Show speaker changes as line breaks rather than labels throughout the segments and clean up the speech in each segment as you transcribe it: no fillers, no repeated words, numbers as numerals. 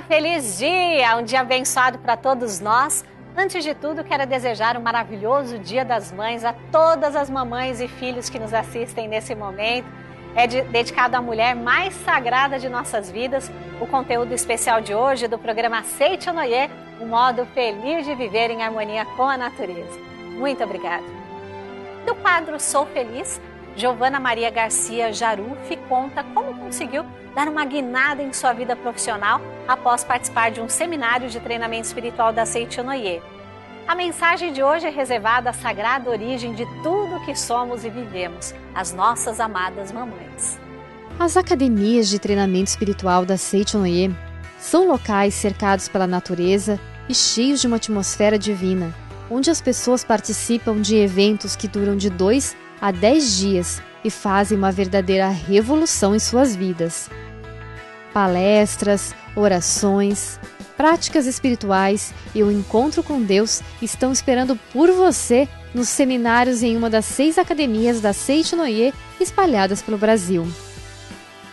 feliz dia! Um dia abençoado para todos nós. Antes de tudo, quero desejar um maravilhoso Dia das Mães a todas as mamães e filhos que nos assistem nesse momento. É dedicado à mulher mais sagrada de nossas vidas. O conteúdo especial de hoje do programa Seitio Noye, um modo feliz de viver em harmonia com a natureza. Muito obrigada. Do quadro Sou Feliz, Giovana Maria Garcia Jaruf conta como conseguiu dar uma guinada em sua vida profissional após participar de um seminário de treinamento espiritual da Seitio Noye. A mensagem de hoje é reservada à sagrada origem de tudo que somos e vivemos, as nossas amadas mamães.
As academias de treinamento espiritual da Seitio Noye são locais cercados pela natureza e cheios de uma atmosfera divina, onde as pessoas participam de eventos que duram de 2 a 10 dias e fazem uma verdadeira revolução em suas vidas. Palestras, orações, práticas espirituais e o encontro com Deus estão esperando por você nos seminários em uma das 6 academias da Seitio Noye espalhadas pelo Brasil.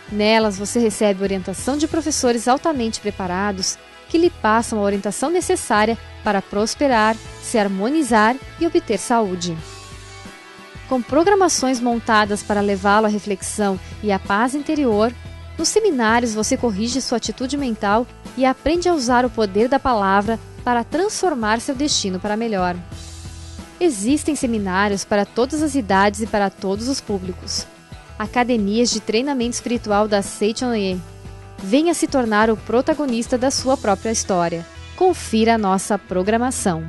Nelas você recebe orientação de professores altamente preparados que lhe passam a orientação necessária para prosperar, se harmonizar e obter saúde. Com programações montadas para levá-lo à reflexão e à paz interior, nos seminários você corrige sua atitude mental e aprende a usar o poder da palavra para transformar seu destino para melhor. Existem seminários para todas as idades e para todos os públicos. Academias de treinamento espiritual da Seitio Noye. Venha se tornar o protagonista da sua própria história. Confira a nossa programação.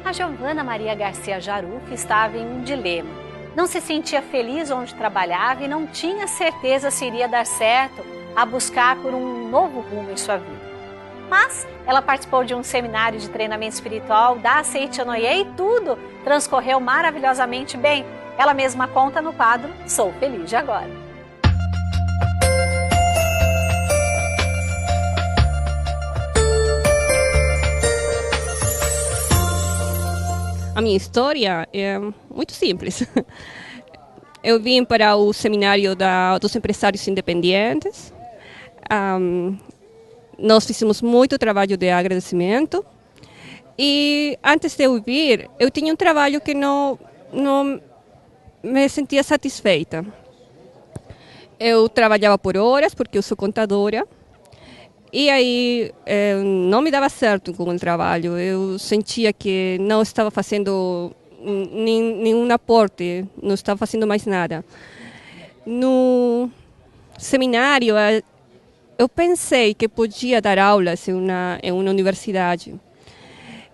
A Giovana Maria Garcia Jaruf estava em um dilema. Não se sentia feliz onde trabalhava e não tinha certeza se iria dar certo a buscar por um novo rumo em sua vida. Mas ela participou de um seminário de treinamento espiritual da Seitio Noye e tudo transcorreu maravilhosamente bem. Ela mesma conta no quadro Sou Feliz de Agora.
A minha história é muito simples. Eu vim para o seminário dos empresários independentes. Nós fizemos muito trabalho de agradecimento. E antes de eu vir, eu tinha um trabalho que não me sentia satisfeita. Eu trabalhava por horas, porque eu sou contadora. E aí não me dava certo com o trabalho. Eu sentia que não estava fazendo nenhum aporte, não estava fazendo mais nada. No seminário, eu pensei que podia dar aulas em uma universidade.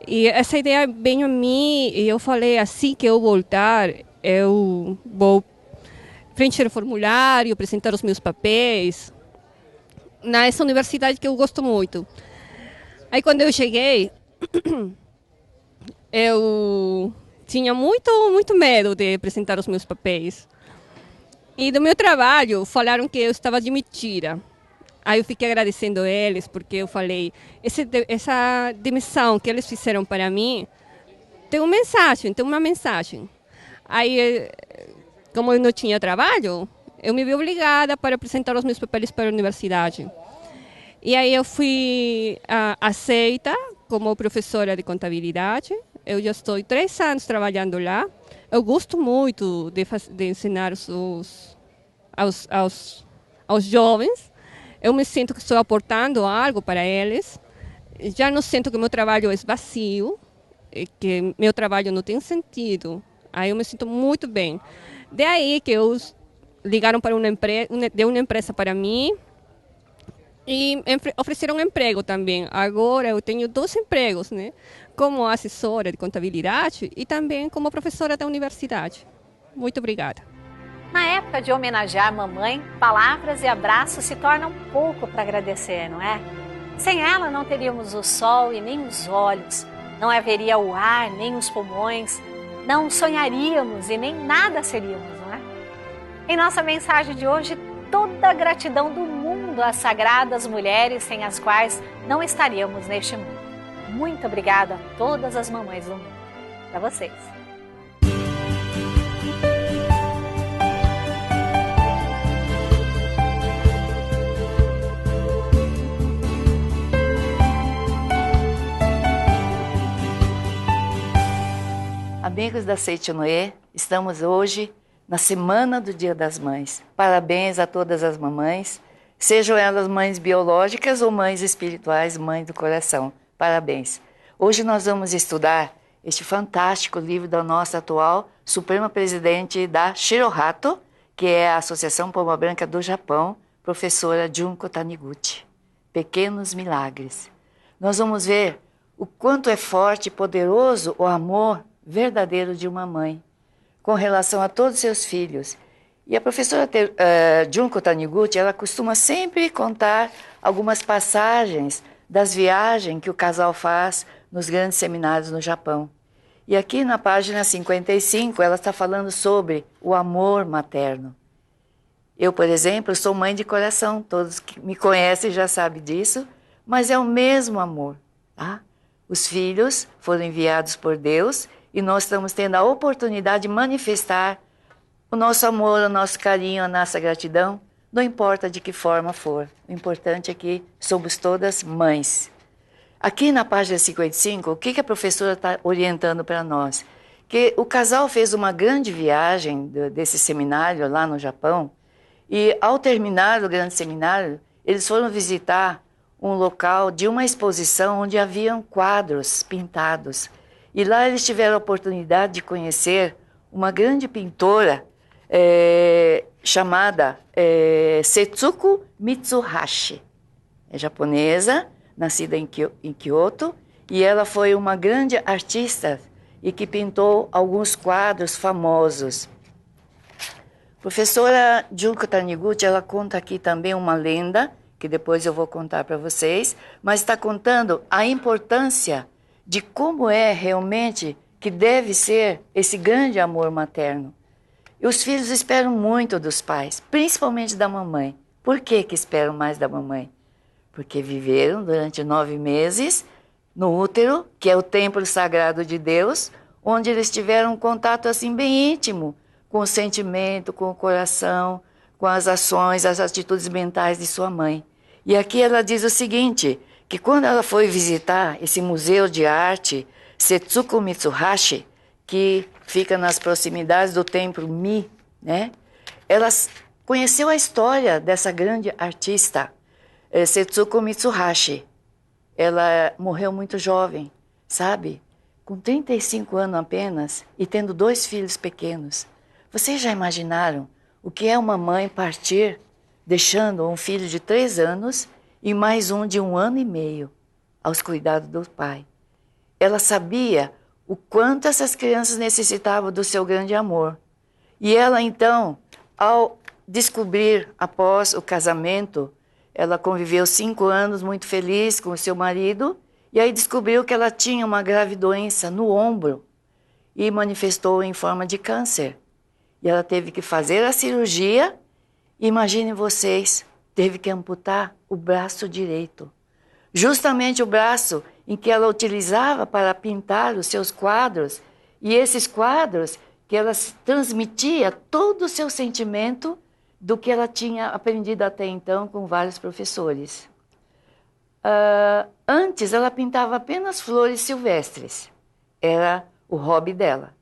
E essa ideia veio a mim e eu falei, assim que eu voltar, eu vou preencher o formulário, apresentar os meus papéis nessa universidade que eu gosto muito. Aí quando eu cheguei, eu tinha muito medo de apresentar os meus papéis. E do meu trabalho falaram que eu estava de mentira. Aí eu fiquei agradecendo eles, porque eu falei, essa demissão que eles fizeram para mim tem uma mensagem. Aí, como eu não tinha trabalho, eu me vi obrigada para apresentar os meus papéis para a universidade. E aí eu fui aceita como professora de contabilidade. Eu já estou 3 anos trabalhando lá. Eu gosto muito de ensinar aos jovens. Eu me sinto que estou aportando algo para eles. Já não sinto que meu trabalho é vazio, que meu trabalho não tem sentido. Aí eu me sinto muito bem. Daí que ligaram para deu uma empresa para mim e ofereceram um emprego também. Agora eu tenho 2 empregos, né? Como assessora de contabilidade e também como professora da universidade. Muito obrigada.
Na época de homenagear a mamãe, palavras e abraços se tornam pouco para agradecer, não é? Sem ela não teríamos o sol e nem os olhos, não haveria o ar nem os pulmões, não sonharíamos e nem nada seríamos, não é? Em nossa mensagem de hoje, toda a gratidão do mundo às sagradas mulheres sem as quais não estaríamos neste mundo. Muito obrigada a todas as mamães do mundo. Para vocês.
Amigos da Seichonoye, estamos hoje na semana do Dia das Mães. Parabéns a todas as mamães, sejam elas mães biológicas ou mães espirituais, mães do coração. Parabéns. Hoje nós vamos estudar este fantástico livro da nossa atual Suprema Presidente da Shirohato, que é a Associação Pomba Branca do Japão, professora Junko Taniguchi. Pequenos Milagres. Nós vamos ver o quanto é forte e poderoso o amor verdadeiro de uma mãe com relação a todos os seus filhos. E a professora Junko Taniguchi, ela costuma sempre contar algumas passagens das viagens que o casal faz nos grandes seminários no Japão. E aqui na página 55, ela está falando sobre o amor materno. Eu, por exemplo, sou mãe de coração, todos que me conhecem já sabem disso, mas é o mesmo amor, tá? Os filhos foram enviados por Deus e nós estamos tendo a oportunidade de manifestar o nosso amor, o nosso carinho, a nossa gratidão, não importa de que forma for. O importante é que somos todas mães. Aqui na página 55, o que a professora está orientando para nós? Que o casal fez uma grande viagem desse seminário lá no Japão e, ao terminar o grande seminário, eles foram visitar um local de uma exposição onde haviam quadros pintados. E lá eles tiveram a oportunidade de conhecer uma grande pintora chamada Setsuko Mitsuhashi. É japonesa, nascida em Kyoto, e ela foi uma grande artista e que pintou alguns quadros famosos. Professora Junko Taniguchi, ela conta aqui também uma lenda, que depois eu vou contar para vocês, mas está contando a importância de como é realmente que deve ser esse grande amor materno. E os filhos esperam muito dos pais, principalmente da mamãe. Por que esperam mais da mamãe? Porque viveram durante 9 meses no útero, que é o templo sagrado de Deus, onde eles tiveram um contato assim bem íntimo com o sentimento, com o coração, com as ações, as atitudes mentais de sua mãe. E aqui ela diz o seguinte, que quando ela foi visitar esse museu de arte Setsuko Mitsuhashi, que fica nas proximidades do templo Mi, né? Ela conheceu a história dessa grande artista, Setsuko Mitsuhashi. Ela morreu muito jovem, sabe? Com 35 anos apenas e tendo 2 filhos pequenos. Vocês já imaginaram o que é uma mãe partir deixando um filho de 3 anos e mais um de 1 ano e meio aos cuidados do pai? Ela sabia o quanto essas crianças necessitavam do seu grande amor. E ela, então, ao descobrir, após o casamento, ela conviveu 5 anos muito feliz com o seu marido, e aí descobriu que ela tinha uma grave doença no ombro e manifestou em forma de câncer. E ela teve que fazer a cirurgia. Imaginem vocês, teve que amputar o braço direito. Justamente o braço em que ela utilizava para pintar os seus quadros. E esses quadros que ela transmitia todo o seu sentimento do que ela tinha aprendido até então com vários professores. Antes, ela pintava apenas flores silvestres. Era o hobby dela.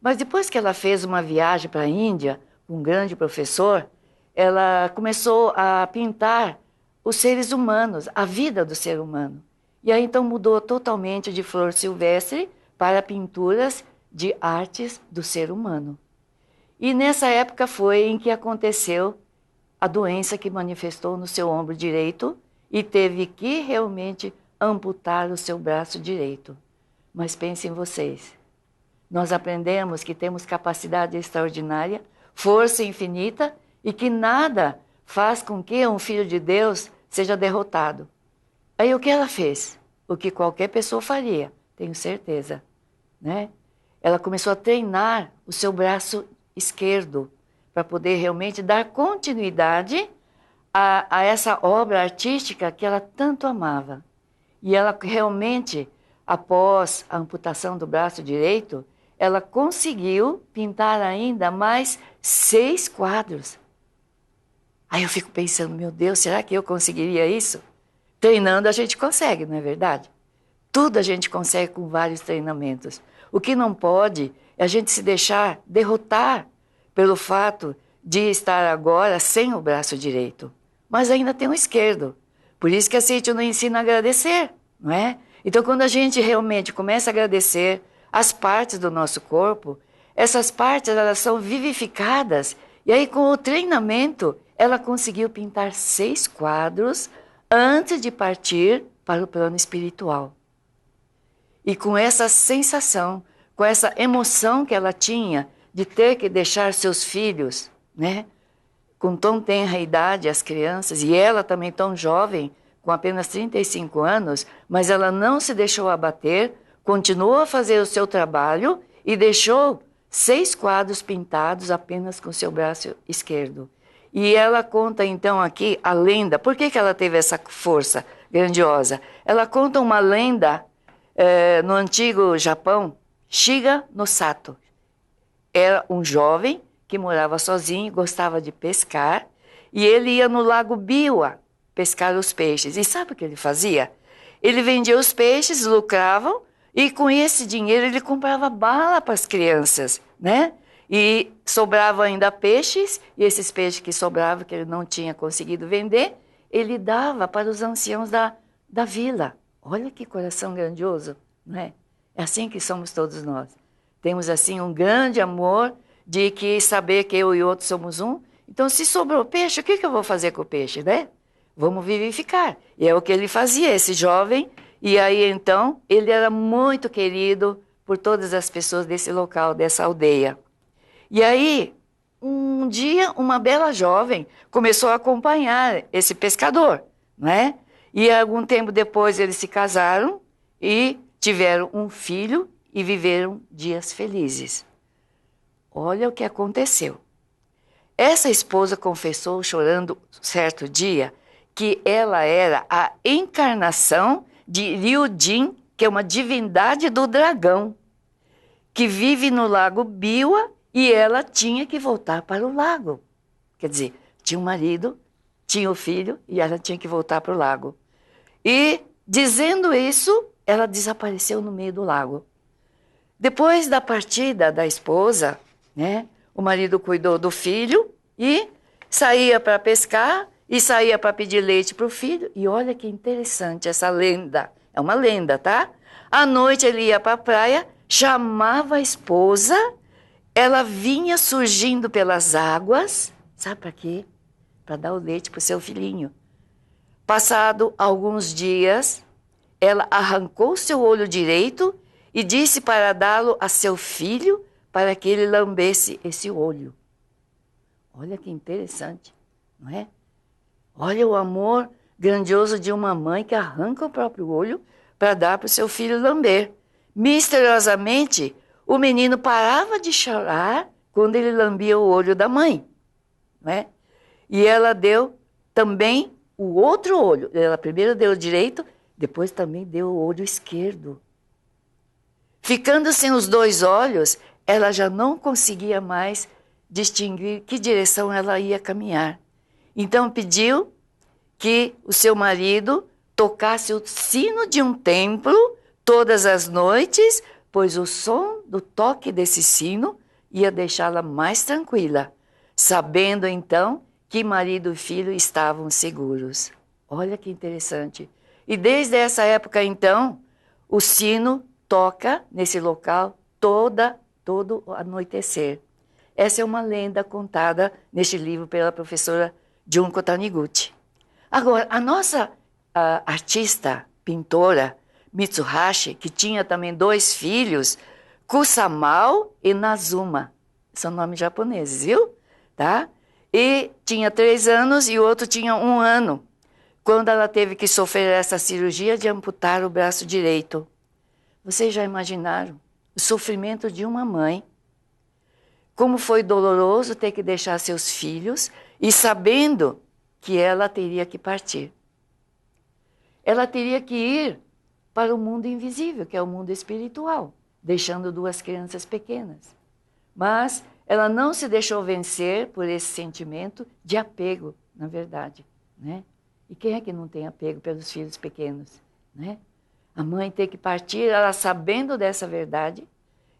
Mas depois que ela fez uma viagem para a Índia, com um grande professor, ela começou a pintar os seres humanos, a vida do ser humano. E aí então mudou totalmente de flor silvestre para pinturas de artes do ser humano. E nessa época foi em que aconteceu a doença que manifestou no seu ombro direito e teve que realmente amputar o seu braço direito. Mas pensem vocês, nós aprendemos que temos capacidade extraordinária, força infinita e que nada faz com que um filho de Deus seja derrotado. Aí o que ela fez? O que qualquer pessoa faria, tenho certeza, né? Ela começou a treinar o seu braço esquerdo para poder realmente dar continuidade a essa obra artística que ela tanto amava. E ela realmente, após a amputação do braço direito, ela conseguiu pintar ainda mais 6 quadros. Aí eu fico pensando, meu Deus, será que eu conseguiria isso? Treinando a gente consegue, não é verdade? Tudo a gente consegue com vários treinamentos. O que não pode é a gente se deixar derrotar pelo fato de estar agora sem o braço direito. Mas ainda tem o esquerdo. Por isso que a Seicho nos ensina a agradecer, não é? Então, quando a gente realmente começa a agradecer as partes do nosso corpo, essas partes elas são vivificadas. E aí, com o treinamento, ela conseguiu pintar 6 quadros antes de partir para o plano espiritual. E com essa sensação, com essa emoção que ela tinha de ter que deixar seus filhos, né, com tão tenra idade, as crianças, e ela também tão jovem, com apenas 35 anos, mas ela não se deixou abater, continuou a fazer o seu trabalho e deixou 6 quadros pintados apenas com seu braço esquerdo. E ela conta então aqui a lenda. Por que ela teve essa força grandiosa? Ela conta uma lenda no antigo Japão, Shiga no Sato. Era um jovem que morava sozinho, gostava de pescar, e ele ia no lago Biwa pescar os peixes. E sabe o que ele fazia? Ele vendia os peixes, lucravam, e com esse dinheiro ele comprava bala para as crianças, né? E sobrava ainda peixes, e esses peixes que sobravam, que ele não tinha conseguido vender, ele dava para os anciãos da vila. Olha que coração grandioso, não é? É assim que somos todos nós. Temos assim um grande amor de que saber que eu e outro somos um. Então, se sobrou peixe, o que eu vou fazer com o peixe, né? Vamos vivificar. E é o que ele fazia, esse jovem. E aí, então, ele era muito querido por todas as pessoas desse local, dessa aldeia. E aí, um dia, uma bela jovem começou a acompanhar esse pescador, né? E algum tempo depois eles se casaram e tiveram um filho e viveram dias felizes. Olha o que aconteceu. Essa esposa confessou, chorando certo dia, que ela era a encarnação de Ryujin, que é uma divindade do dragão, que vive no lago Biwa, e ela tinha que voltar para o lago. Quer dizer, tinha um marido, tinha o filho, e ela tinha que voltar para o lago. E, dizendo isso, ela desapareceu no meio do lago. Depois da partida da esposa, né, o marido cuidou do filho e saía para pescar e saía para pedir leite para o filho. E olha que interessante essa lenda. É uma lenda, tá? À noite ele ia para a praia, chamava a esposa, ela vinha surgindo pelas águas. Sabe para quê? Para dar o leite para o seu filhinho. Passado alguns dias, ela arrancou seu olho direito e disse para dá-lo a seu filho para que ele lambesse esse olho. Olha que interessante, não é? Olha o amor grandioso de uma mãe que arranca o próprio olho para dar para o seu filho lamber. Misteriosamente, o menino parava de chorar quando ele lambia o olho da mãe, não é? E ela deu também o outro olho. Ela primeiro deu o direito, depois também deu o olho esquerdo. Ficando sem os 2 olhos, ela já não conseguia mais distinguir que direção ela ia caminhar. Então pediu que o seu marido tocasse o sino de um templo todas as noites, pois o som do toque desse sino ia deixá-la mais tranquila, sabendo então que marido e filho estavam seguros. Olha que interessante. E desde essa época então, o sino toca nesse local todo anoitecer. Essa é uma lenda contada neste livro pela professora Junko Taniguchi. Agora, a nossa artista, pintora, Mitsuhashi, que tinha também 2 filhos, Kusamao e Nazuma. São nomes japoneses, viu? Tá? E tinha 3 anos e o outro tinha 1 ano, quando ela teve que sofrer essa cirurgia de amputar o braço direito. Vocês já imaginaram o sofrimento de uma mãe? Como foi doloroso ter que deixar seus filhos e sabendo que ela teria que partir. Ela teria que ir para o mundo invisível, que é o mundo espiritual, deixando 2 crianças pequenas. Mas ela não se deixou vencer por esse sentimento de apego, na verdade, né? E quem é que não tem apego pelos filhos pequenos, né? A mãe tem que partir, ela sabendo dessa verdade,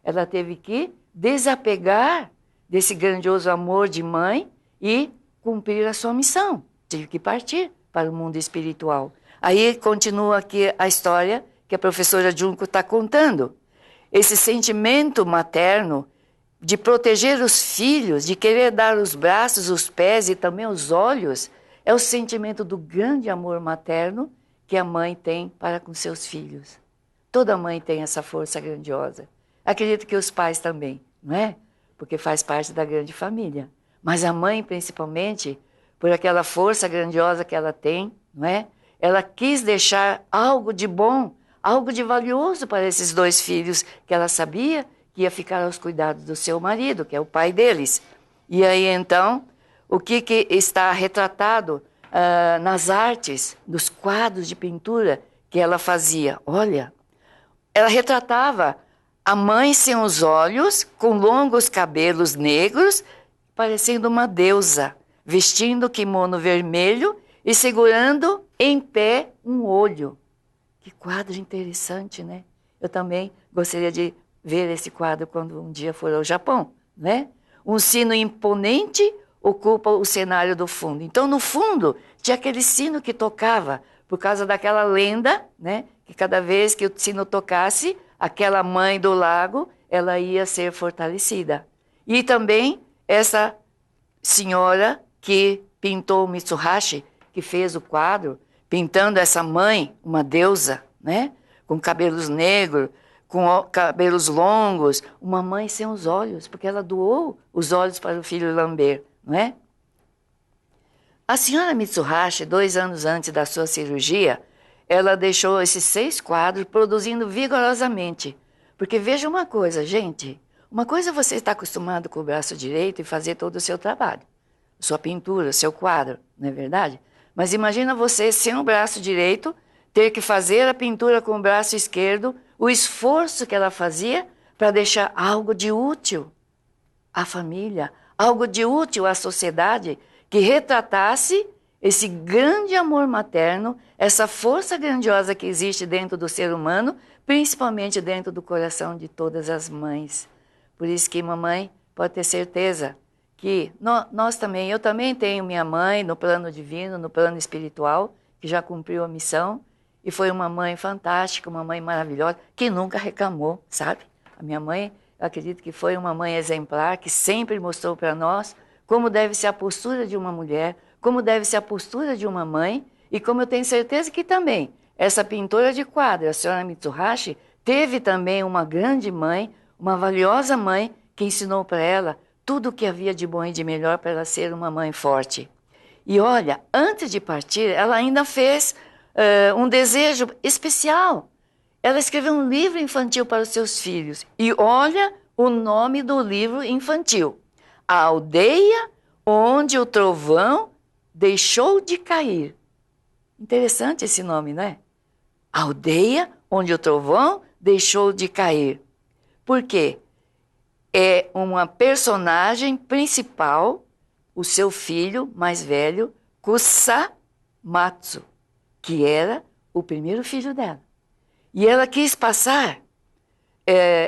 ela teve que desapegar desse grandioso amor de mãe e cumprir a sua missão. Tive que partir para o mundo espiritual. Aí continua aqui a história que a professora Junko está contando. Esse sentimento materno de proteger os filhos, de querer dar os braços, os pés e também os olhos, é o sentimento do grande amor materno que a mãe tem para com seus filhos. Toda mãe tem essa força grandiosa. Acredito que os pais também, não é? Porque faz parte da grande família. Mas a mãe, principalmente, por aquela força grandiosa que ela tem, não é? Ela quis deixar algo de bom, algo de valioso para esses 2 filhos que ela sabia que ia ficar aos cuidados do seu marido, que é o pai deles. E aí, então, o que está retratado nas artes, nos quadros de pintura que ela fazia? Olha, ela retratava a mãe sem os olhos, com longos cabelos negros, parecendo uma deusa, vestindo kimono vermelho e segurando em pé um olho. Que quadro interessante, né? Eu também gostaria de ver esse quadro quando um dia for ao Japão, né? Um sino imponente ocupa o cenário do fundo. Então, no fundo, tinha aquele sino que tocava, por causa daquela lenda, né? Que cada vez que o sino tocasse, aquela mãe do lago, ela ia ser fortalecida. E também essa senhora que pintou o Mitsuhashi, que fez o quadro, pintando essa mãe, uma deusa, né? Com cabelos negros, com cabelos longos, uma mãe sem os olhos, porque ela doou os olhos para o filho lamber, não é? A senhora Mitsuhashi, 2 anos antes da sua cirurgia, ela deixou esses 6 quadros produzindo vigorosamente. Porque veja uma coisa, gente, uma coisa é você estar acostumado com o braço direito e fazer todo o seu trabalho, sua pintura, seu quadro, não é verdade? Mas imagina você, sem o braço direito, ter que fazer a pintura com o braço esquerdo, o esforço que ela fazia para deixar algo de útil à família, algo de útil à sociedade, que retratasse esse grande amor materno, essa força grandiosa que existe dentro do ser humano, principalmente dentro do coração de todas as mães. Por isso que mamãe pode ter certeza que nós também, eu também tenho minha mãe no plano divino, no plano espiritual, que já cumpriu a missão, e foi uma mãe fantástica, uma mãe maravilhosa, que nunca reclamou, sabe? A minha mãe, eu acredito que foi uma mãe exemplar, que sempre mostrou para nós como deve ser a postura de uma mulher, como deve ser a postura de uma mãe, e como eu tenho certeza que também essa pintora de quadro, a senhora Mitsuhashi, teve também uma grande mãe, uma valiosa mãe, que ensinou para ela tudo o que havia de bom e de melhor para ela ser uma mãe forte. E olha, antes de partir, ela ainda fez um desejo especial. Ela escreveu um livro infantil para os seus filhos. E olha o nome do livro infantil: A Aldeia Onde o Trovão Deixou de Cair. Interessante esse nome, não é? A Aldeia Onde o Trovão Deixou de Cair. Por quê? é uma personagem principal, o seu filho mais velho, Kusamatsu, que era o primeiro filho dela. E ela quis passar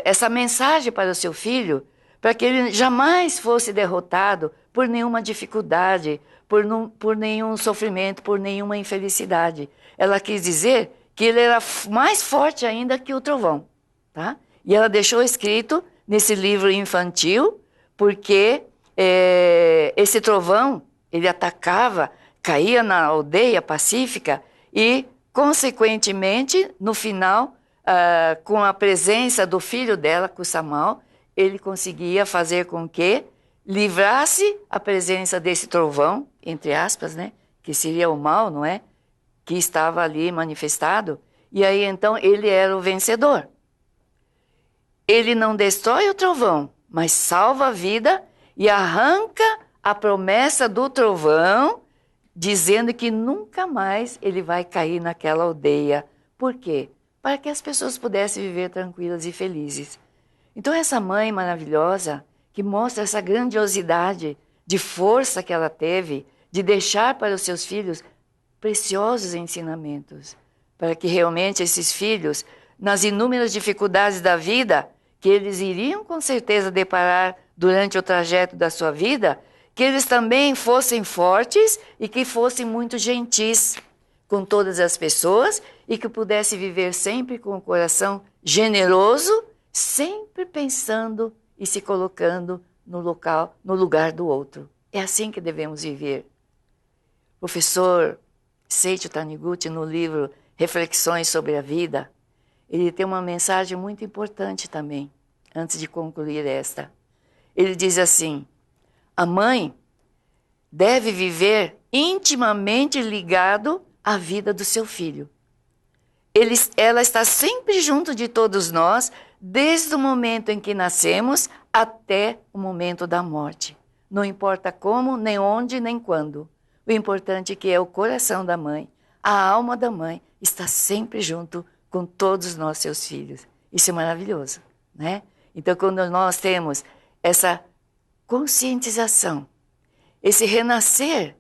essa mensagem para o seu filho, para que ele jamais fosse derrotado por nenhuma dificuldade, por nenhum sofrimento, por nenhuma infelicidade. Ela quis dizer que ele era mais forte ainda que o trovão. Tá? E ela deixou escrito nesse livro infantil, porque esse trovão, ele atacava, caía na aldeia pacífica e, consequentemente, no final, com a presença do filho dela, Kusamao, ele conseguia fazer com que livrasse a presença desse trovão, entre aspas, né, que seria o mal, não é? Que estava ali manifestado. E aí, então, ele era o vencedor. Ele não destrói o trovão, mas salva a vida e arranca a promessa do trovão, dizendo que nunca mais ele vai cair naquela aldeia. Por quê? Para que as pessoas pudessem viver tranquilas e felizes. Então essa mãe maravilhosa, que mostra essa grandiosidade de força que ela teve, de deixar para os seus filhos preciosos ensinamentos, para que realmente esses filhos, nas inúmeras dificuldades da vida, que eles iriam com certeza deparar durante o trajeto da sua vida, que eles também fossem fortes e que fossem muito gentis com todas as pessoas e que pudessem viver sempre com o coração generoso, sempre pensando e se colocando no lugar do outro. É assim que devemos viver. O professor Seiichi Taniguchi, no livro Reflexões sobre a Vida, ele tem uma mensagem muito importante também, antes de concluir esta. Ele diz assim: a mãe deve viver intimamente ligado à vida do seu filho. Ela está sempre junto de todos nós, desde o momento em que nascemos até o momento da morte. Não importa como, nem onde, nem quando. O importante é que o coração da mãe, a alma da mãe, está sempre junto com todos nós, seus filhos. Isso é maravilhoso, né? Então, quando nós temos essa conscientização, esse renascer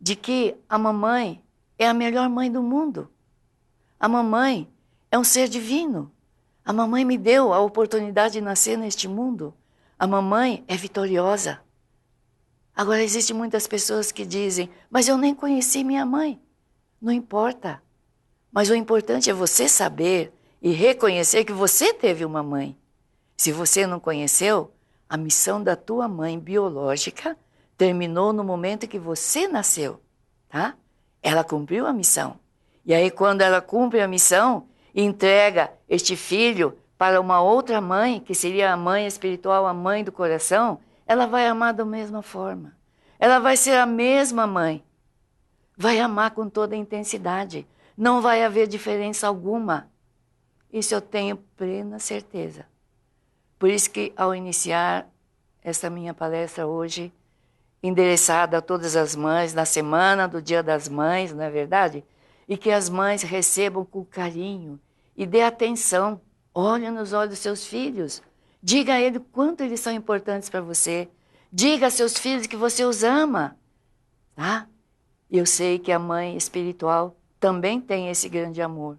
de que a mamãe é a melhor mãe do mundo. A mamãe é um ser divino. A mamãe me deu a oportunidade de nascer neste mundo. A mamãe é vitoriosa. Agora, existem muitas pessoas que dizem, mas eu nem conheci minha mãe. Não importa. Mas o importante é você saber e reconhecer que você teve uma mãe. Se você não conheceu, a missão da tua mãe biológica terminou no momento que você nasceu, tá? Ela cumpriu a missão. E aí, quando ela cumpre a missão, entrega este filho para uma outra mãe, que seria a mãe espiritual, a mãe do coração, ela vai amar da mesma forma. Ela vai ser a mesma mãe. Vai amar com toda a intensidade. Não vai haver diferença alguma. Isso eu tenho plena certeza. Por isso que, ao iniciar esta minha palestra hoje, endereçada a todas as mães, na semana do Dia das Mães, não é verdade? E que as mães recebam com carinho e dê atenção. Olhe nos olhos dos seus filhos. Diga a eles quanto eles são importantes para você. Diga a seus filhos que você os ama. Tá? E eu sei que a mãe espiritual também tem esse grande amor.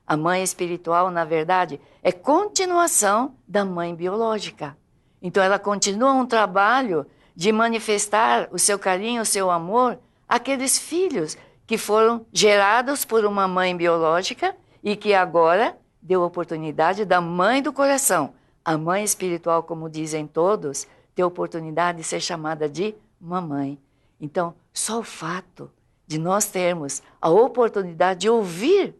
A mãe espiritual, na verdade, é continuação da mãe biológica. Então ela continua um trabalho de manifestar o seu carinho, o seu amor àqueles filhos que foram gerados por uma mãe biológica e que agora deu a oportunidade da mãe do coração, a mãe espiritual, como dizem todos, ter a oportunidade de ser chamada de mamãe. Então, só o fato de nós termos a oportunidade de ouvir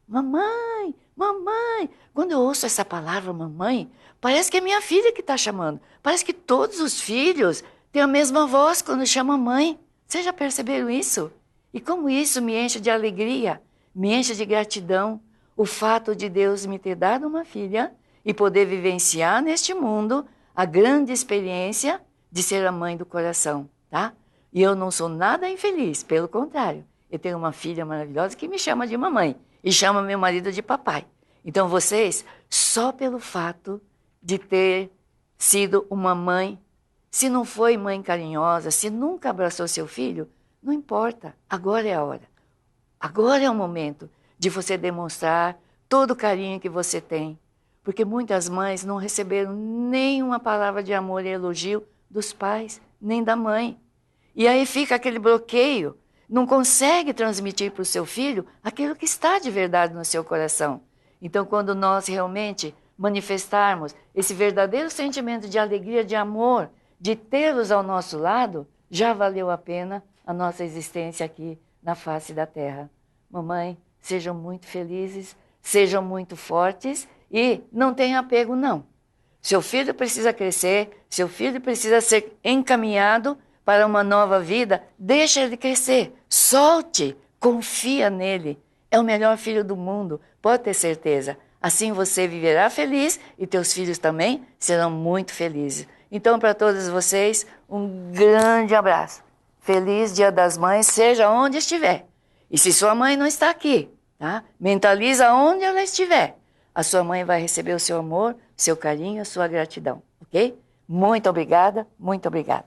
mamãe, mamãe. Quando eu ouço essa palavra mamãe, parece que é minha filha que está chamando. Parece que todos os filhos têm a mesma voz quando chamam mãe. Vocês já perceberam isso? E como isso me enche de alegria, me enche de gratidão, o fato de Deus me ter dado uma filha e poder vivenciar neste mundo a grande experiência de ser a mãe do coração, tá? E eu não sou nada infeliz, pelo contrário. Eu tenho uma filha maravilhosa que me chama de mamãe e chama meu marido de papai. Então vocês, só pelo fato de ter sido uma mãe. Se não foi mãe carinhosa, se nunca abraçou seu filho, não importa, agora é a hora. Agora é o momento de você demonstrar todo o carinho que você tem. Porque muitas mães não receberam nenhuma palavra de amor e elogio dos pais, nem da mãe. E aí fica aquele bloqueio, não consegue transmitir para o seu filho aquilo que está de verdade no seu coração. Então, quando nós realmente manifestarmos esse verdadeiro sentimento de alegria, de amor, de tê-los ao nosso lado, já valeu a pena a nossa existência aqui na face da terra. Mamãe, sejam muito felizes, sejam muito fortes e não tenham apego, não. Seu filho precisa crescer, seu filho precisa ser encaminhado para uma nova vida, deixa ele crescer, solte, confia nele. É o melhor filho do mundo, pode ter certeza. Assim você viverá feliz e teus filhos também serão muito felizes. Então, para todos vocês, um grande abraço. Feliz Dia das Mães, seja onde estiver. E se sua mãe não está aqui, tá? Mentaliza onde ela estiver. A sua mãe vai receber o seu amor, seu carinho, a sua gratidão, ok? Muito obrigada, muito obrigada.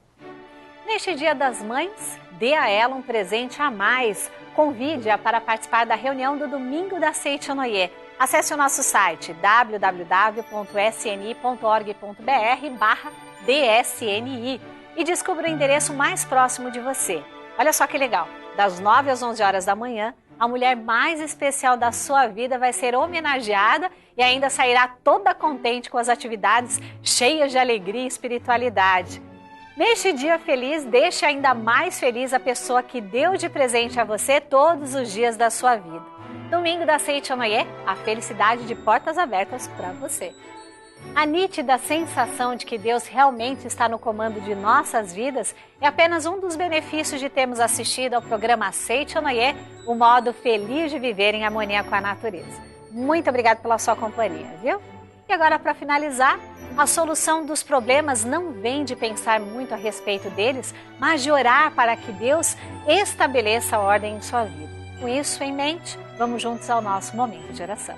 Neste Dia das Mães, dê a ela um presente a mais. Convide-a para participar da reunião do domingo da Seiton Oye. Acesse o nosso site www.sni.org.br/DSNI e descubra o endereço mais próximo de você. Olha só que legal, das 9 às 11 horas da manhã, a mulher mais especial da sua vida vai ser homenageada e ainda sairá toda contente com as atividades cheias de alegria e espiritualidade. Neste dia feliz, deixe ainda mais feliz a pessoa que deu de presente a você todos os dias da sua vida. Domingo da Seiton Oye, a felicidade de portas abertas para você. A nítida sensação de que Deus realmente está no comando de nossas vidas é apenas um dos benefícios de termos assistido ao programa Seiton Oye, o modo feliz de viver em harmonia com a natureza. Muito obrigada pela sua companhia, viu? E agora, para finalizar, a solução dos problemas não vem de pensar muito a respeito deles, mas de orar para que Deus estabeleça a ordem em sua vida. Com isso em mente, vamos juntos ao nosso momento de oração.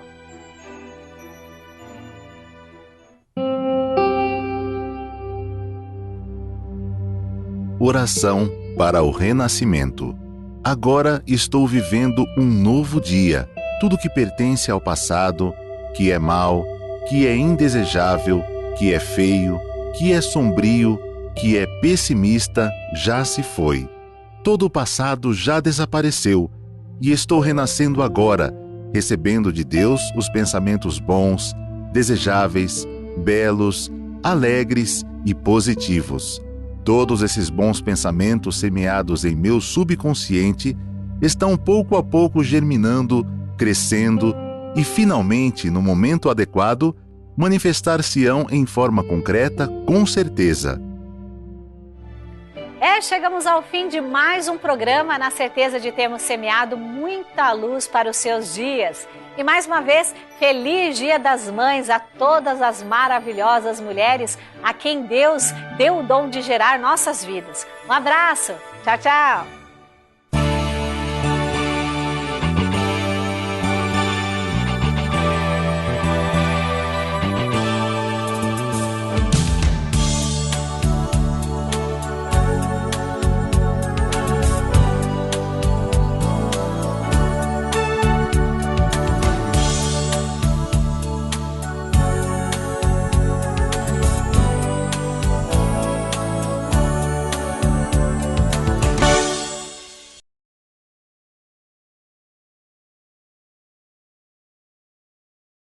Oração para o renascimento. Agora estou vivendo um novo dia. Tudo que pertence ao passado, que é mau, que é indesejável, que é feio, que é sombrio, que é pessimista, já se foi. Todo o passado já desapareceu e estou renascendo agora, recebendo de Deus os pensamentos bons, desejáveis, belos, alegres e positivos. Todos esses bons pensamentos semeados em meu subconsciente estão pouco a pouco germinando, crescendo e, finalmente, no momento adequado, manifestar-se-ão em forma concreta, com certeza.
Chegamos ao fim de mais um programa, na certeza de termos semeado muita luz para os seus dias. E mais uma vez, feliz Dia das Mães a todas as maravilhosas mulheres a quem Deus deu o dom de gerar nossas vidas. Um abraço, tchau, tchau!